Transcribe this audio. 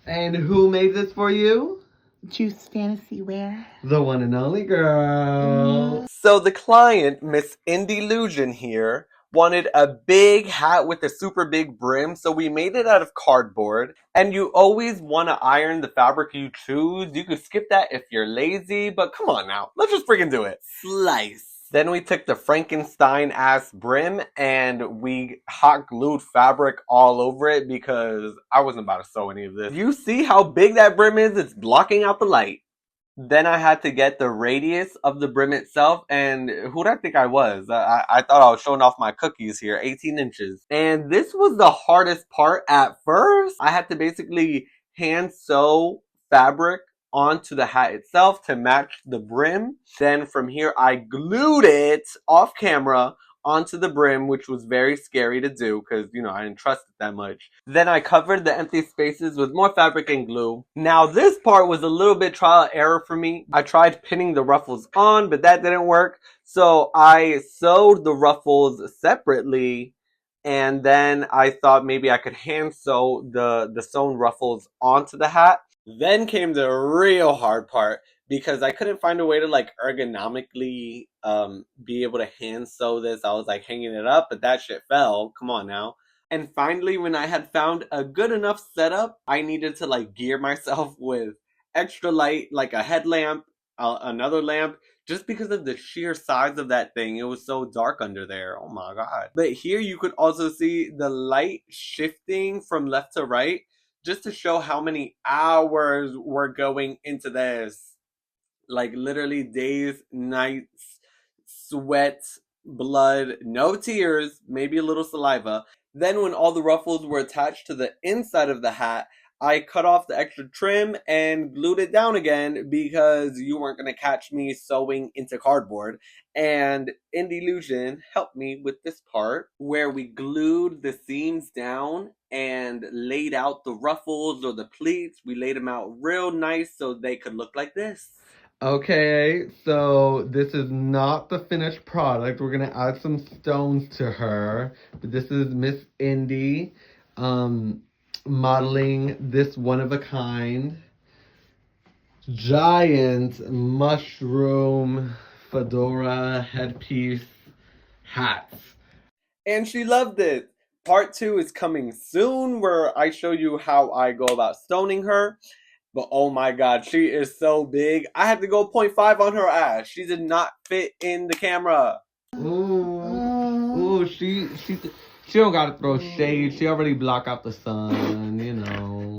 And who made this for you? Juice Fantasy Wear. The one and only girl. So the client, Miss Indie Lusion here, wanted a big hat with a super big brim, so we made it out of cardboard. And you always want to iron the fabric you choose. You could skip that if you're lazy, but come on now, let's just freaking do it. Slice. Then we took the Frankenstein-ass brim and we hot glued fabric all over it because I wasn't about to sew any of this. You see how big that brim is? It's blocking out the light. Then I had to get the radius of the brim itself, and who'd I think I was? I thought I was showing off my cookies here, 18 inches. And this was the hardest part at first. I had to basically hand sew fabric onto the hat itself to match the brim. Then from here, I glued it off camera onto the brim, which was very scary to do because, you know, I didn't trust it that much. Then I covered the empty spaces with more fabric and glue. Now this part was a little bit trial and error for me. I tried pinning the ruffles on, but that didn't work. So I sewed the ruffles separately, and then I thought maybe I could hand sew the sewn ruffles onto the hat. Then came the real hard part, because I couldn't find a way to like ergonomically be able to hand sew this. I was like hanging it up, but that shit fell. Come on now. And finally, when I had found a good enough setup, I needed to like gear myself with extra light, like a headlamp, another lamp, just because of the sheer size of that thing. It was so dark under there. Oh my god. But here you could also see the light shifting from left to right, just to show how many hours were going into this. Like literally days, nights, sweat, blood, no tears, maybe a little saliva. Then when all the ruffles were attached to the inside of the hat, I cut off the extra trim and glued it down again because you weren't going to catch me sewing into cardboard. And Indie Lusion helped me with this part where we glued the seams down and laid out the ruffles or the pleats. We laid them out real nice so they could look like this. Okay, so this is not the finished product. We're gonna add some stones to her. But this is Miss Indie modeling this one-of-a-kind giant mushroom fedora headpiece hat. And she loved it. Part 2 is coming soon where I show you how I go about stoning her. But oh my god, she is so big. I had to go 0.5 on her ass. She did not fit in the camera. Ooh, she don't gotta throw shade. She already block out the sun, you know.